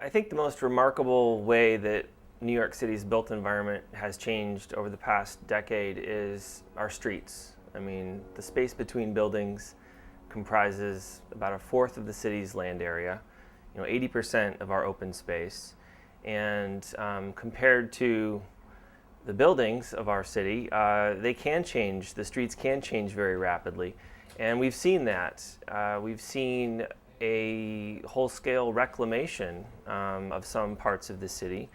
I think the most remarkable way that New York City's built environment has changed over the past decade is our streets. I mean, the space between buildings comprises about a fourth of the city's land area, 80% of our open space. And compared to the buildings of our city, they can change, the streets can change very rapidly. And we've seen that. We've seen a whole-scale reclamation of some parts of the city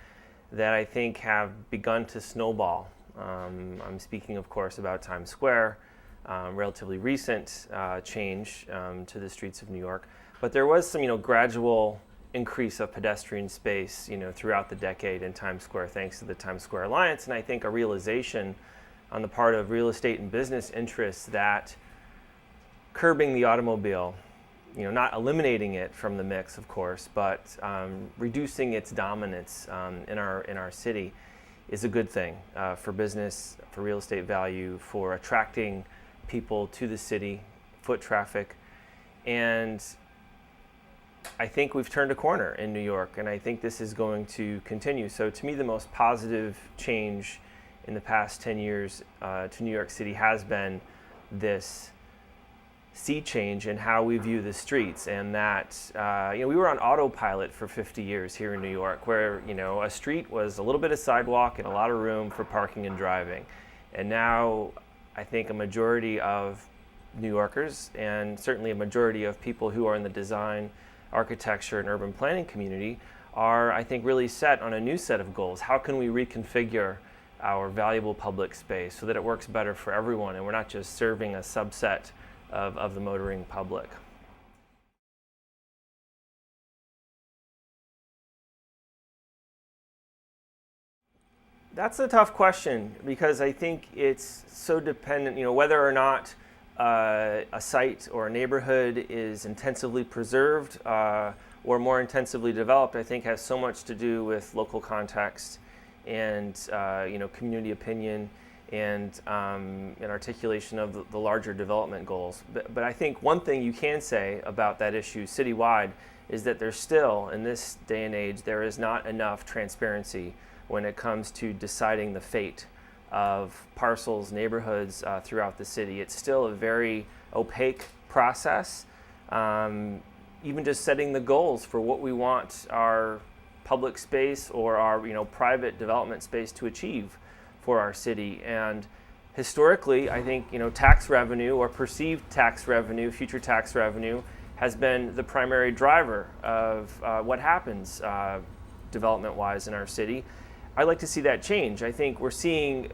that I think have begun to snowball. I'm speaking, of course, about Times Square, relatively recent change to the streets of New York. But there was some, gradual increase of pedestrian space, throughout the decade in Times Square, thanks to the Times Square Alliance, and I think a realization on the part of real estate and business interests that curbing the automobile, not eliminating it from the mix, of course, but reducing its dominance in our city is a good thing for business, for real estate value, for attracting people to the city, foot traffic, and I think we've turned a corner in New York, and I think this is going to continue. So to me, the most positive change in the past 10 years to New York City has been this sea change in how we view the streets, and that we were on autopilot for 50 years here in New York, where a street was a little bit of sidewalk and a lot of room for parking and driving. And now I think a majority of New Yorkers, and certainly a majority of people who are in the design, architecture, and urban planning community are, I think, really set on a new set of goals. How can we reconfigure our valuable public space so that it works better for everyone and we're not just serving a subset of the motoring public? That's a tough question because I think it's so dependent, whether or not a site or a neighborhood is intensively preserved or more intensively developed, I think has so much to do with local context and community opinion and an articulation of the larger development goals. But I think one thing you can say about that issue citywide is that there's still, in this day and age, there is not enough transparency when it comes to deciding the fate of parcels, neighborhoods throughout the city. It's still a very opaque process. Even just setting the goals for what we want our public space or our private development space to achieve for our city. And historically, I think tax revenue or perceived tax revenue, future tax revenue, has been the primary driver of what happens development-wise in our city. I'd like to see that change. I think we're seeing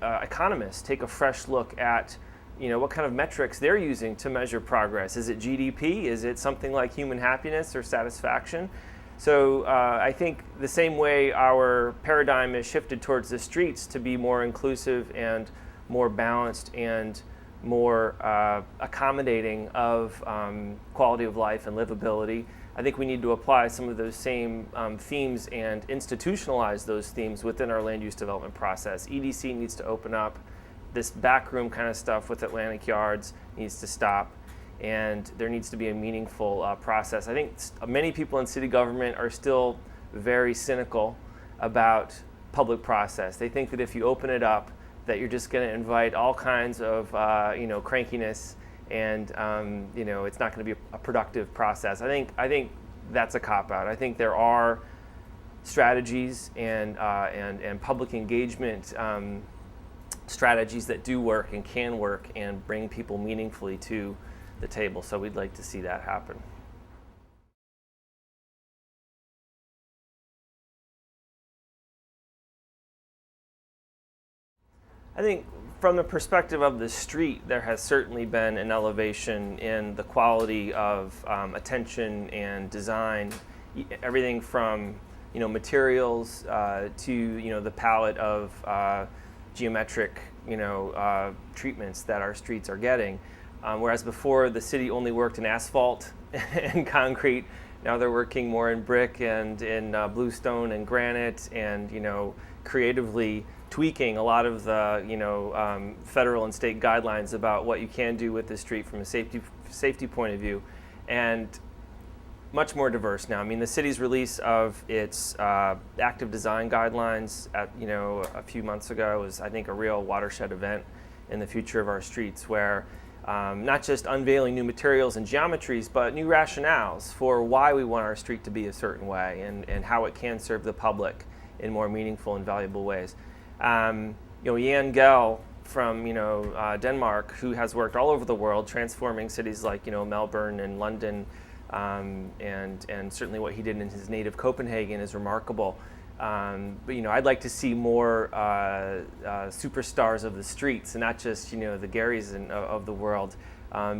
economists take a fresh look at what kind of metrics they're using to measure progress. Is it GDP? Is it something like human happiness or satisfaction? So I think the same way our paradigm is shifted towards the streets to be more inclusive and more balanced and more accommodating of quality of life and livability, I think we need to apply some of those same themes and institutionalize those themes within our land use development process. EDC needs to open up. This backroom kind of stuff with Atlantic Yards needs to stop, and there needs to be a meaningful process. I think many people in city government are still very cynical about public process. They think that if you open it up, that you're just going to invite all kinds of crankiness, and it's not going to be a productive process. I think that's a cop-out. I think there are strategies and public engagement strategies that do work and can work and bring people meaningfully to the table. So we'd like to see that happen. I think from the perspective of the street, there has certainly been an elevation in the quality of attention and design, everything from materials to the palette of geometric treatments that our streets are getting. Whereas before the city only worked in asphalt and concrete, now they're working more in brick and in bluestone and granite, and creatively tweaking a lot of the federal and state guidelines about what you can do with the street from a safety point of view. And much more diverse now. I mean, the city's release of its active design guidelines a few months ago was, I think, a real watershed event in the future of our streets, where not just unveiling new materials and geometries, but new rationales for why we want our street to be a certain way, and how it can serve the public in more meaningful and valuable ways. Jan Gehl from Denmark, who has worked all over the world transforming cities like Melbourne and London, and certainly what he did in his native Copenhagen is remarkable. But I'd like to see more superstars of the streets, and not just the Garys of the world,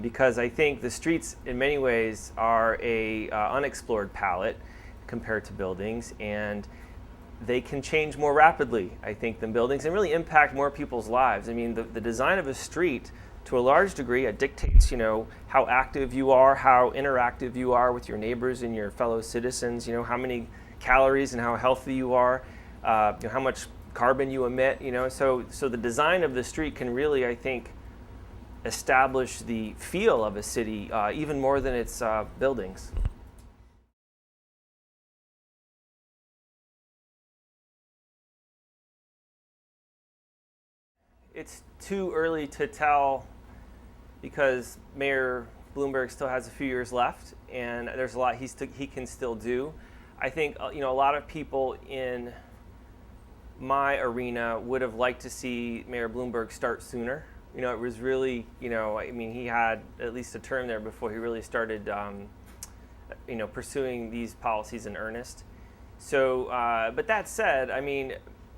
because I think the streets in many ways are a unexplored palette compared to buildings, and they can change more rapidly, I think, than buildings, and really impact more people's lives. I mean, the design of a street, to a large degree, it dictates, how active you are, how interactive you are with your neighbors and your fellow citizens, how many calories and how healthy you are, how much carbon you emit, So the design of the street can really, I think, establish the feel of a city even more than its buildings. It's too early to tell, because Mayor Bloomberg still has a few years left, and there's a lot he can still do. I think a lot of people in my arena would have liked to see Mayor Bloomberg start sooner. It was really, he had at least a term there before he really started, pursuing these policies in earnest. So, but that said,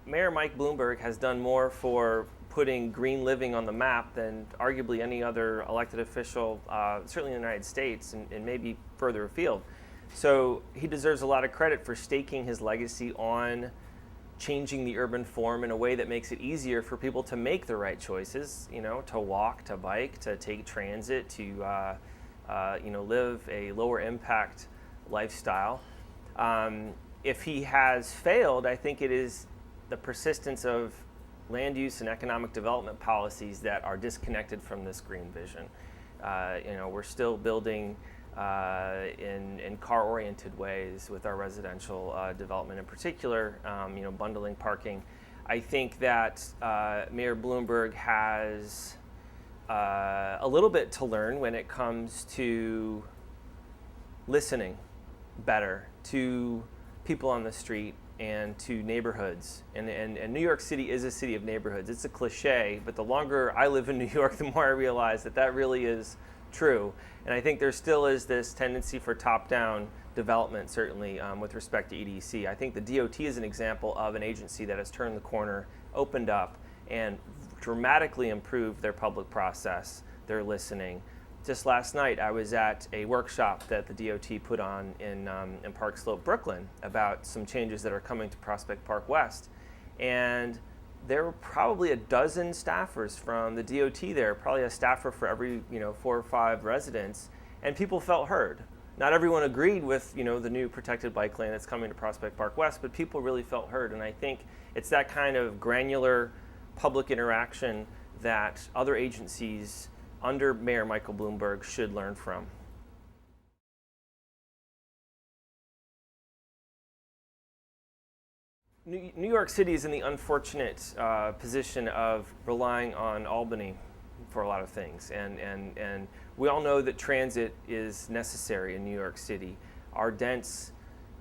Mayor Mike Bloomberg has done more for putting green living on the map than arguably any other elected official, certainly in the United States, and maybe further afield. So he deserves a lot of credit for staking his legacy on changing the urban form in a way that makes it easier for people to make the right choices, to walk, to bike, to take transit, to live a lower impact lifestyle. If he has failed, I think it is the persistence of land use and economic development policies that are disconnected from this green vision. We're still building in car-oriented ways with our residential development in particular, bundling parking. I think that Mayor Bloomberg has a little bit to learn when it comes to listening better to people on the street and to neighborhoods. And New York City is a city of neighborhoods. It's a cliche, but the longer I live in New York, the more I realize that really is true. And I think there still is this tendency for top-down development, certainly with respect to EDC. I think the DOT is an example of an agency that has turned the corner, opened up, and dramatically improved their public process, their listening. Just last night, I was at a workshop that the DOT put on in Park Slope, Brooklyn, about some changes that are coming to Prospect Park West. And there were probably a dozen staffers from the DOT there, probably a staffer for every 4 or 5 residents, and people felt heard. Not everyone agreed with the new protected bike lane that's coming to Prospect Park West, but people really felt heard. And I think it's that kind of granular public interaction that other agencies under Mayor Michael Bloomberg should learn from. New York City is in the unfortunate position of relying on Albany for a lot of things, and we all know that transit is necessary in New York City. Our dense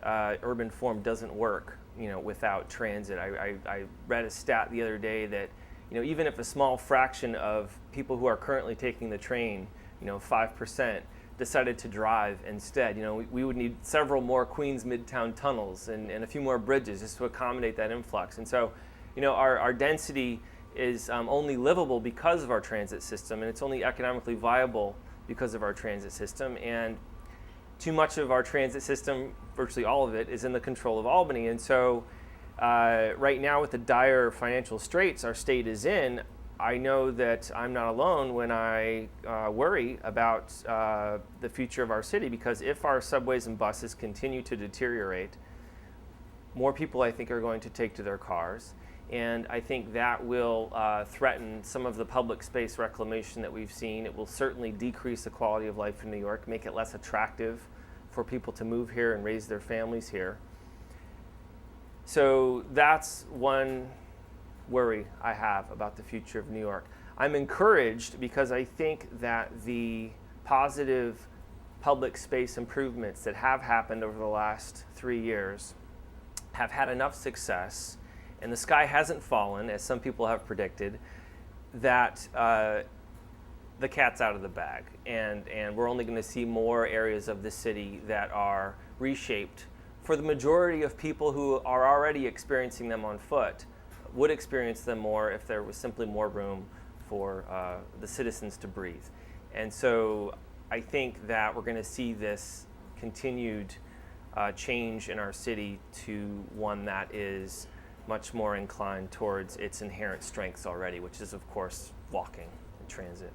urban form doesn't work, without transit. I read a stat the other day that even if a small fraction of people who are currently taking the train, 5%, decided to drive instead, we would need several more Queens Midtown tunnels and a few more bridges just to accommodate that influx. And so, our density is only livable because of our transit system, and it's only economically viable because of our transit system. And too much of our transit system, virtually all of it, is in the control of Albany. And so right now, with the dire financial straits our state is in, I know that I'm not alone when I worry about the future of our city, because if our subways and buses continue to deteriorate, more people, I think, are going to take to their cars. And I think that will threaten some of the public space reclamation that we've seen. It will certainly decrease the quality of life in New York, make it less attractive for people to move here and raise their families here. So that's one worry I have about the future of New York. I'm encouraged because I think that the positive public space improvements that have happened over the last 3 years have had enough success, and the sky hasn't fallen, as some people have predicted, that the cat's out of the bag. And we're only going to see more areas of the city that are reshaped for the majority of people who are already experiencing them on foot, would experience them more if there was simply more room for the citizens to breathe. And so I think that we're going to see this continued change in our city to one that is much more inclined towards its inherent strengths already, which is, of course, walking and transit.